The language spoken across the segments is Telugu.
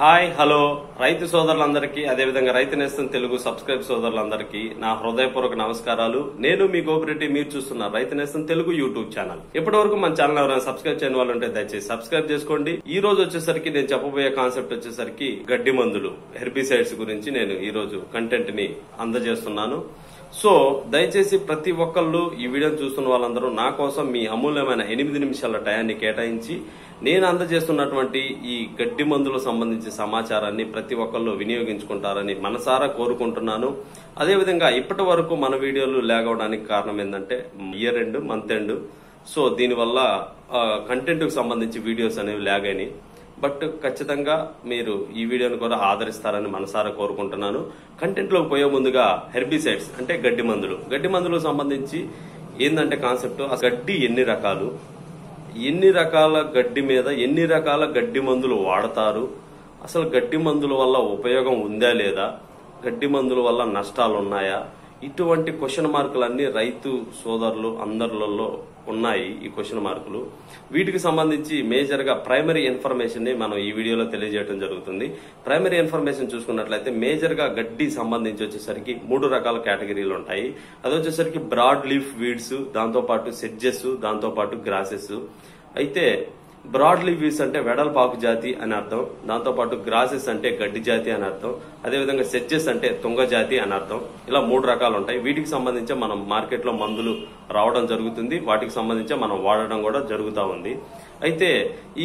హాయ్ హలో రైతు సోదరులందరికీ అదేవిధంగా రైతు నేస్తం తెలుగు సబ్స్క్రైబ్ సోదరులందరికీ నా హృదయపూర్వక నమస్కారాలు. నేను మీ గోపిరెడ్డి, మీరు చూస్తున్న రైతు నేస్తం తెలుగు యూట్యూబ్ ఛానల్. ఇప్పటి వరకు మన ఛానల్ ఎవరైనా సబ్స్క్రైబ్ చేయని వాళ్ళు ఉంటే దయచేసి సబ్స్క్రైబ్ చేసుకోండి. ఈ రోజు వచ్చేసరికి నేను చెప్పబోయే కాన్సెప్ట్ వచ్చేసరికి గడ్డి మందులు, హెర్బిసైడ్స్ గురించి నేను ఈ రోజు కంటెంట్ ని అందజేస్తున్నాను. సో దయచేసి ప్రతి ఒక్కళ్ళు ఈ వీడియోని చూస్తున్న వాళ్ళందరూ నా కోసం మీ అమూల్యమైన 8 నిమిషాల టయాన్ని కేటాయించి నేను అందజేస్తున్నటువంటి ఈ గడ్డి మందులకు సంబంధించిన సమాచారాన్ని ప్రతి ఒక్కళ్ళు వినియోగించుకుంటారని మనసారా కోరుకుంటున్నాను. అదేవిధంగా ఇప్పటి వరకు మన వీడియోలు లేగవడానికి కారణం ఏంటంటే year end, month end. So దీనివల్ల కంటెంట్ కు సంబంధించి వీడియోస్ అనేవి లాగని. బట్ ఖచ్చితంగా మీరు ఈ వీడియోని కూడా ఆదరిస్తారని మనసారా కోరుకుంటున్నాను. కంటెంట్ లోకి పోయే ముందుగా హెర్బిసైడ్స్ అంటే గడ్డి మందులకు సంబంధించి ఏంటంటే కాన్సెప్ట్, గడ్డి ఎన్ని రకాలు, ఎన్ని రకాల గడ్డి మీద ఎన్ని రకాల గడ్డి మందులు వాడతారు, అసలు గడ్డి మందుల వల్ల ఉపయోగం ఉందా లేదా, గడ్డి మందుల వల్ల నష్టాలు ఉన్నాయా, ఇటువంటి క్వశ్చన్ మార్కులన్నీ రైతు సోదరులు అందరిలో ఉన్నాయి. ఈ క్వశ్చన్ మార్కులు వీటికి సంబంధించి మేజర్ గా ప్రైమరీ ఇన్ఫర్మేషన్ ని మనం ఈ వీడియోలో తెలియజేయడం జరుగుతుంది. ప్రైమరీ ఇన్ఫర్మేషన్ చూసుకున్నట్లయితే మేజర్ గా గడ్డి సంబంధించి వచ్చేసరికి 3 రకాల కేటగిరీలు ఉంటాయి. అది వచ్చేసరికి బ్రాడ్ లీఫ్ వీడ్స్, దాంతో పాటు సెడ్జెస్, దాంతో పాటు గ్రాసెస్. అయితే బ్రాడ్ లీఫ్ వీడ్స్ అంటే వెడల్పాకు జాతి అని అర్థం, దాంతో పాటు గ్రాసెస్ అంటే గడ్డి జాతి అని అర్థం, అదేవిధంగా సెడ్జెస్ అంటే తుంగ జాతి అని అర్థం. ఇలా 3 రకాలు ఉంటాయి. వీటికి సంబంధించి మనం మార్కెట్ లో మందులు రావడం జరుగుతుంది, వాటికి సంబంధించి మనం వాడడం కూడా జరుగుతూ ఉంది. అయితే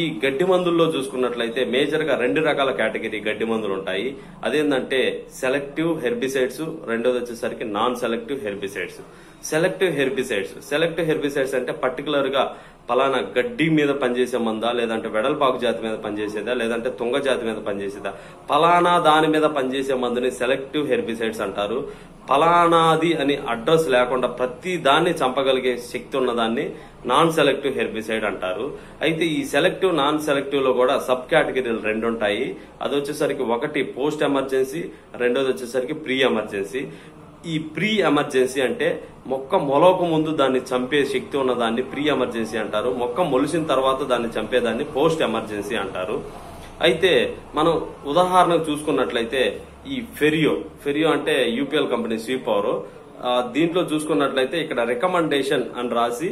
ఈ గడ్డి మందుల్లో చూసుకున్నట్లయితే మేజర్ గా 2 రకాల కేటగిరీ గడ్డి మందులు ఉంటాయి. అదేంటంటే సెలెక్టివ్ హెర్బిసైడ్స్, రెండోది వచ్చేసరికి non selective herbicides. Selective herbicides అంటే పర్టికులర్ గా పలానా గడ్డి మీద పనిచేసే మందా, లేదంటే వెడల్పాకు జాతి మీద పనిచేసేదా, లేదంటే తుంగ జాతి మీద పనిచేసేదా, పలానా దాని మీద పనిచేసే మందుని సెలెక్టివ్ హెర్బిసైడ్స్ అంటారు. పలానాది అని అడ్రస్ లేకుండా ప్రతి దాన్ని చంపగలిగే శక్తి ఉన్నదాన్ని నాన్ సెలెక్టివ్ హెర్బిసైడ్ అంటారు. అయితే ఈ సెలెక్టివ్, నాన్ సెలెక్టివ్ లో కూడా సబ్ కేటగిరీలు 2 ఉంటాయి. అది వచ్చేసరికి ఒకటి పోస్ట్ ఎమర్జెన్సీ, రెండోది వచ్చేసరికి ప్రీ ఎమర్జెన్సీ. ఈ ప్రీ ఎమర్జెన్సీ అంటే మొక్క మొలక ముందు దాన్ని చంపే శక్తి ఉన్నదాన్ని ప్రీ ఎమర్జెన్సీ అంటారు. మొక్క మొలిసిన తర్వాత దాన్ని చంపేదాన్ని పోస్ట్ ఎమర్జెన్సీ అంటారు. అయితే మనం ఉదాహరణకు చూసుకున్నట్లయితే ఈ ఫెరియో అంటే యూపీఎల్ కంపెనీ స్వీప్ పవర్, దీంట్లో చూసుకున్నట్లయితే ఇక్కడ రికమెండేషన్ అని రాసి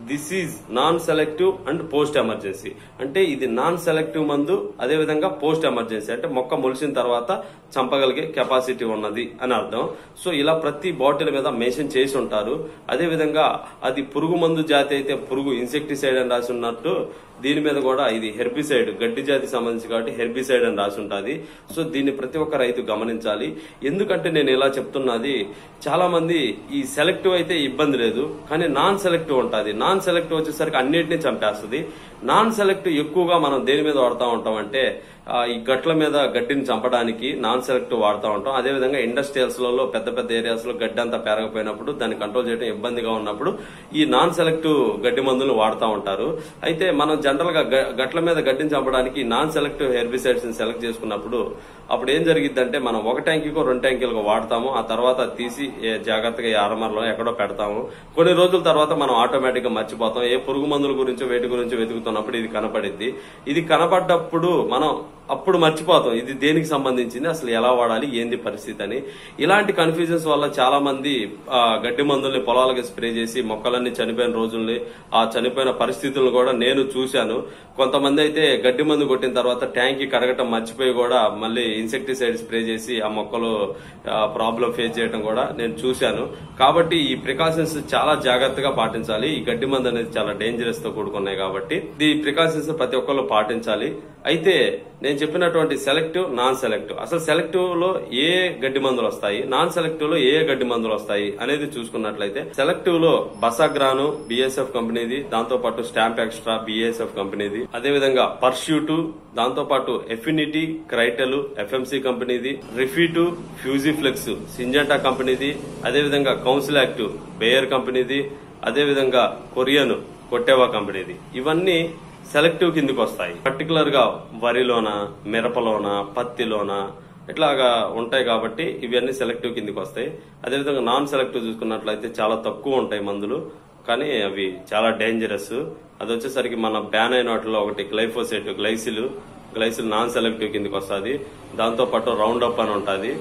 this is non selective and post emergency. అంటే ఇది నాన్ సెలెక్టివ్ మందు, అదేవిధంగా పోస్ట్ ఎమర్జెన్సీ అంటే మొక్క మొలిసిన తర్వాత చంపగలిగే కెపాసిటీ ఉన్నది అని అర్థం. సో ఇలా ప్రతి బాటిల్ మీద మెన్షన్ చేసి ఉంటారు. అదేవిధంగా అది పురుగు మందు జాతి అయితే పురుగు ఇన్సెక్టిసైడ్ అని రాసి ఉన్నట్టు దీని మీద కూడా ఇది హెర్బిసైడ్, గడ్డి జాతి సంబంధించి కాబట్టి హెర్బిసైడ్ అని రాసి ఉంటుంది. సో దీన్ని ప్రతి ఒక్క రైతు గమనించాలి. ఎందుకంటే నేను ఇలా చెప్తున్నది, చాలా మంది ఈ సెలెక్టివ్ అయితే ఇబ్బంది లేదు, కానీ నాన్ సెలెక్టివ్ ఉంటుంది. నాన్ సెలెక్టివ్ వచ్చేసరికి అన్నిటినీ చంపేస్తుంది. నాన్ సెలెక్టివ్ ఎక్కువగా మనం దేని మీద వాడుతూ ఉంటాం అంటే ఈ గట్ల మీద గడ్డిని చంపడానికి నాన్ సెలెక్టివ్ వాడుతూ ఉంటాం. అదేవిధంగా ఇండస్ట్రియల్స్ లలో పెద్ద పెద్ద ఏరియాస్ లో గడ్డి అంతా పెరగపోయినప్పుడు దాన్ని కంట్రోల్ చేయడం ఇబ్బందిగా ఉన్నప్పుడు ఈ నాన్ సెలెక్టివ్ గడ్డి మందులను వాడుతూ ఉంటారు. అయితే మనం జనరల్ గా గట్ల మీద గడ్డిని చంపడానికి నాన్ సెలెక్టివ్ హెర్బిసైడ్స్ ని సెలెక్ట్ చేసుకున్నప్పుడు అప్పుడు ఏం జరిగిద్దంటే మనం 1 ట్యాంకీకో 2 ట్యాంకీలకు వాడతాము. ఆ తర్వాత తీసి జాగ్రత్తగా ఈ ఆర్మర్లో ఎక్కడో పెడతాము. కొన్ని రోజుల తర్వాత మనం ఆటోమేటిక్ గా మర్చిపోతాం. ఏ పురుగు మందుల గురించో వేటి గురించో వెతుకుతున్నప్పుడు ఇది కనపడిద్ది. ఇది కనపడ్డప్పుడు మనం అప్పుడు మర్చిపోతాం ఇది దేనికి సంబంధించింది, అసలు ఎలా వాడాలి, ఏంది పరిస్థితి అని. ఇలాంటి కన్ఫ్యూజన్స్ వల్ల చాలా మంది గడ్డి మందుల్ని పొలాలకు స్ప్రే చేసి మొక్కలన్నీ చనిపోయిన రోజుల్ని, ఆ చనిపోయిన పరిస్థితులను కూడా నేను చూశాను. కొంతమంది అయితే గడ్డి మందు కొట్టిన తర్వాత ట్యాంకీ కడగటం మర్చిపోయి కూడా మళ్ళీ ఇన్సెక్టిసైడ్ స్ప్రే చేసి ఆ మొక్కలు ప్రాబ్లం ఫేస్ చేయడం కూడా నేను చూశాను. కాబట్టి ఈ ప్రికాషన్స్ చాలా జాగ్రత్తగా పాటించాలి. ఈ గడ్డి మందు అనేది చాలా డేంజరస్ తో కూడుకున్నాయి కాబట్టి ఈ ప్రికాషన్స్ ప్రతి ఒక్కళ్ళు పాటించాలి. అయితే నేను చెప్పినటువంటి సెలెక్టివ్, నాన్ సెలెక్టివ్, అసలు సెలెక్టివ్ లో ఏ గడ్డి మందులు వస్తాయి, నాన్ సెలెక్టివ్ లో ఏ గడ్డి మందులు వస్తాయి అనేది చూసుకున్నట్లయితే సెలెక్టివ్ లో బసాగ్రాను బిఎస్ఎఫ్ కంపెనీది, దాంతో పాటు స్టాంప్ ఎక్స్ట్రా బిఎస్ఎఫ్ కంపెనీది, అదేవిధంగా పర్ష్యూటు, దాంతో పాటు ఎఫినిటీ క్రైటెల్ ఎఫ్ఎంసి కంపెనీది, రిఫీటు ఫ్యూజిఫ్లెక్స్ సింజెంటా కంపెనీది, అదేవిధంగా కౌన్సిల్ యాక్టివ్ బేయర్ కంపెనీది, అదేవిధంగా కొరియన్ కొట్టేవా కంపెనీది. ఇవన్నీ సెలెక్టివ్ కిందకి వస్తాయి. పర్టికులర్ గా వరిలోన, మిరపలోన, పత్తిలోన ఇట్లాగా ఉంటాయి కాబట్టి ఇవన్నీ సెలెక్టివ్ కిందకి వస్తాయి. అదేవిధంగా నాన్ సెలెక్టివ్ చూసుకున్నట్లయితే చాలా తక్కువ ఉంటాయి మందులు, కానీ అవి చాలా డేంజరస్. అది వచ్చేసరికి మన బ్యాన్ అయిన వాటిలో ఒకటి glyphosate, Glycel, Glycel non selective కిందకి వస్తుంది. దాంతో పాటు రౌండ్ అప్ అని ఉంటుంది,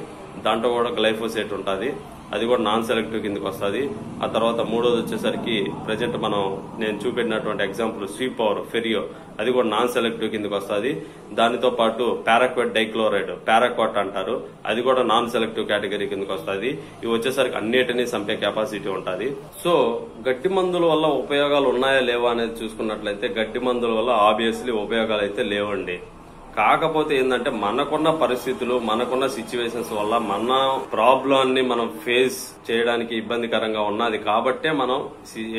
దాంట్లో కూడా గ్లైఫోసేట్ ఉంటుంది, అది కూడా నాన్ సెలెక్టివ్ కిందకి వస్తుంది. ఆ తర్వాత మూడోది వచ్చేసరికి ప్రెజెంట్ నేను చూపెట్టినటువంటి ఎగ్జాంపుల్ స్వీప్ పవర్ ఫెరియో, అది కూడా నాన్ సెలెక్టివ్ కిందకి వస్తుంది. దానితో పాటు పారాక్వాట్ డైక్లోరైడ్, పారాక్వాట్ అంటారు, అది కూడా నాన్ సెలెక్టివ్ కేటగిరీ కిందకి వస్తుంది. ఇవి వచ్చేసరికి అన్నిటినీ చంపే కెపాసిటీ ఉంటుంది. సో గడ్డి మందుల వల్ల ఉపయోగాలు ఉన్నాయా లేవా అనేది చూసుకున్నట్లయితే గడ్డి మందుల వల్ల ఆబ్వియస్లీ ఉపయోగాలు అయితే లేవండి. కాకపోతే ఏంటంటే మనకున్న పరిస్థితులు, మనకున్న సిచ్యువేషన్స్ వల్ల మన ప్రాబ్లాన్ని మనం ఫేస్ చేయడానికి ఇబ్బందికరంగా ఉన్నది కాబట్టే మనం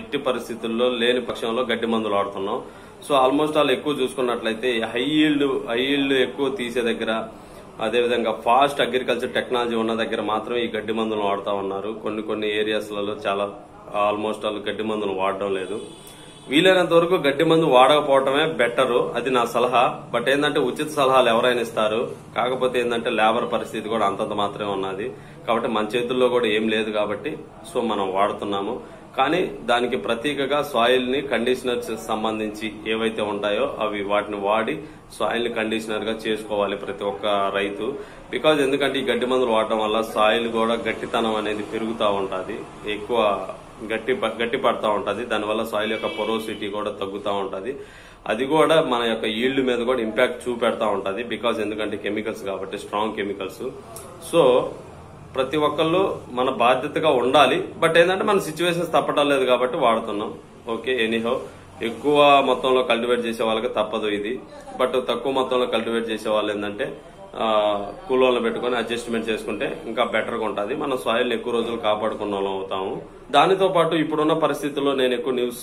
ఎట్టి పరిస్థితుల్లో లేని పక్షంలో గడ్డి మందులు వాడుతున్నాం. సో ఆల్మోస్ట్ ఆల్ ఎక్కువ చూసుకున్నట్లయితే హై ఈల్డ్ ఎక్కువ తీసే దగ్గర, అదేవిధంగా ఫాస్ట్ అగ్రికల్చర్ టెక్నాలజీ ఉన్న దగ్గర మాత్రమే ఈ గడ్డి మందులు వాడుతా ఉన్నారు. కొన్ని ఏరియాస్లలో చాలా ఆల్మోస్ట్ ఆల్ గడ్డి మందులు వాడడం లేదు. వీలైనంత వరకు గడ్డి మందు వాడకపోవటమే బెటర్, అది నా సలహా. బట్ ఏంటంటే ఉచిత సలహాలు ఎవరైనా ఇస్తారు, కాకపోతే ఏంటంటే లేబర్ పరిస్థితి కూడా అంతంత మాత్రమే ఉన్నది కాబట్టి మన చేతుల్లో కూడా ఏం లేదు కాబట్టి సో మనం వాడుతున్నాము. కానీ దానికి ప్రతీకగా సాయిల్ ని కండిషనర్స్ సంబంధించి ఏవైతే ఉంటాయో వాటిని వాడి సాయిల్ ని కండిషనర్ గా చేసుకోవాలి ప్రతి ఒక్క రైతు. బికాజ్ ఎందుకంటే ఈ గడ్డి మందులు వాడటం వల్ల సాయిల్ కూడా గట్టితనం అనేది పెరుగుతూ ఉంటుంది, ఎక్కువ గట్టి పడతా ఉంటది. దానివల్ల సాయిల్ యొక్క పొరోసిటీ కూడా తగ్గుతూ ఉంటది. అది కూడా మన యొక్క ఈల్డ్ మీద కూడా ఇంపాక్ట్ చూపెడతా ఉంటది. బికాజ్ ఎందుకంటే కెమికల్స్ కాబట్టి, స్ట్రాంగ్ కెమికల్స్. సో ప్రతి ఒక్కళ్ళు మన బాధ్యతగా ఉండాలి. బట్ ఏంటంటే మన సిచ్యువేషన్స్ తప్పడం లేదు కాబట్టి వాడుతున్నాం. ఓకే, ఎనీహౌ ఎక్కువ మొత్తంలో కల్టివేట్ చేసే వాళ్ళకి తప్పదు ఇది. బట్ తక్కువ మొత్తంలో కల్టివేట్ చేసే వాళ్ళు ఏంటంటే కూలోళ్ళని పెట్టుకుని అడ్జస్ట్మెంట్ చేసుకుంటే ఇంకా బెటర్ గా ఉంటుంది. మనం సాయిల్ ఎక్కువ రోజులు కాపాడుకున్న వాళ్ళం అవుతాము. దానితో పాటు ఇప్పుడున్న పరిస్థితుల్లో నేను ఎక్కువ న్యూస్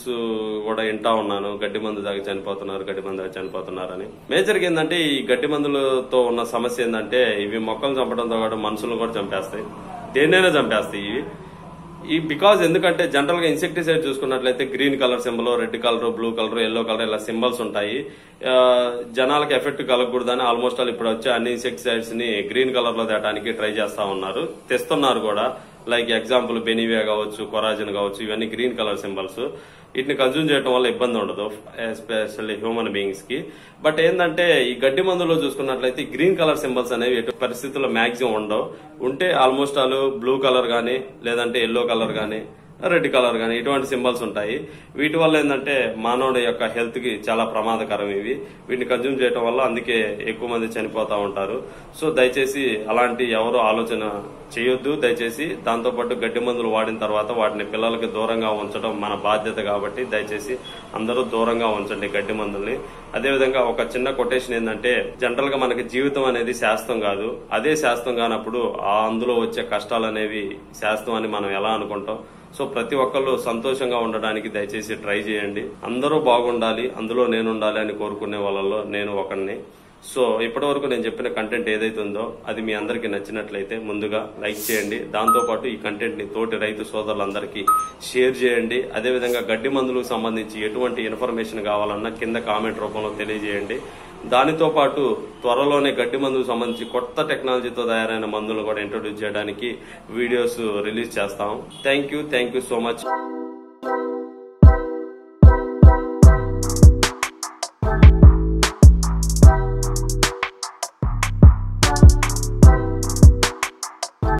కూడా వింటా ఉన్నాను, గడ్డి మందు తాగి చనిపోతున్నారని. మేజర్ గా ఏంటంటే ఈ గడ్డి మందులతో ఉన్న సమస్య ఏంటంటే ఇవి మొక్కలు చంపడంతో పాటు మనుషులను కూడా చంపేస్తాయి, దేన్నైనా చంపేస్తాయి బికాజ్ ఎందుకంటే జనరల్ గా ఇన్సెక్టిసైడ్ చూసుకున్నట్లయితే green colour symbol, red colour, blue colour, yellow colour ఇలా సింబల్స్ ఉంటాయి. జనాలకు ఎఫెక్ట్ కలగకూడదని ఆల్మోస్ట్ ఆల్ ఇప్పుడు వచ్చే అన్ని ఇన్సెక్టిసైడ్స్ ని గ్రీన్ కలర్ లో తేటానికి ట్రై చేస్తా ఉన్నారు, తెస్తున్నారు కూడా. లైక్ ఎగ్జాంపుల్ బెనివియా కావచ్చు, కొరాజిన్ కావచ్చు, ఇవన్నీ గ్రీన్ కలర్ సింబల్స్. వీటిని కన్జ్యూమ్ చేయడం వల్ల ఇబ్బంది ఉండదు ఎస్పెషల్లీ హ్యూమన్ బీయింగ్స్ కి. బట్ ఏంటంటే ఈ గడ్డి మందులో చూసుకున్నట్లయితే గ్రీన్ కలర్ సింబల్స్ అనేవి ఎటు పరిస్థితుల్లో మాక్సిమం ఉండవు. ఉంటే ఆల్మోస్ట్ ఆల్ బ్లూ కలర్ గానీ, లేదంటే ఎల్లో కలర్ గానీ, రెడ్ కలర్ గానీ ఇటువంటి సింబల్స్ ఉంటాయి. వీటి వల్ల ఏంటంటే మానవుడి యొక్క హెల్త్ కి చాలా ప్రమాదకరం ఇవి. వీటిని కన్జ్యూమ్ చేయడం వల్ల అందుకే ఎక్కువ మంది చనిపోతా ఉంటారు. సో దయచేసి అలాంటి ఎవరు ఆలోచన చేయొద్దు దయచేసి. దాంతోపాటు గడ్డి మందులు వాడిన తర్వాత వాటిని పిల్లలకి దూరంగా ఉంచడం మన బాధ్యత కాబట్టి దయచేసి అందరూ దూరంగా ఉంచండి గడ్డి మందుల్ని. అదేవిధంగా ఒక చిన్న కొటేషన్ ఏంటంటే, జనరల్ గా మనకి జీవితం అనేది శాశ్వతం కాదు, అదే శాశ్వతం కానప్పుడు అందులో వచ్చే కష్టాలు అనేవి శాశ్వతం అని మనం ఎలా అనుకుంటాం. సో ప్రతి ఒక్కళ్ళు సంతోషంగా ఉండడానికి దయచేసి ట్రై చేయండి. అందరూ బాగుండాలి, అందులో నేను ఉండాలి అని కోరుకునే వాళ్ళలో నేను ఒకరిని. సో ఇప్పటి వరకు నేను చెప్పిన కంటెంట్ ఏదైతే ఉందో అది మీ అందరికీ నచ్చినట్లయితే ముందుగా లైక్ చేయండి. దాంతోపాటు ఈ కంటెంట్ ని తోటి రైతు సోదరులందరికీ షేర్ చేయండి. అదేవిధంగా గడ్డి మందులకు సంబంధించి ఎటువంటి ఇన్ఫర్మేషన్ కావాలన్నా కింద కామెంట్ రూపంలో తెలియజేయండి. దానితో పాటు త్వరలోనే గడ్డి మందుకు సంబంధించి కొత్త టెక్నాలజీతో తయారైన మందులను కూడా ఇంట్రొడ్యూస్ చేయడానికి వీడియోస్ రిలీజ్ చేస్తాం. Thank you so much.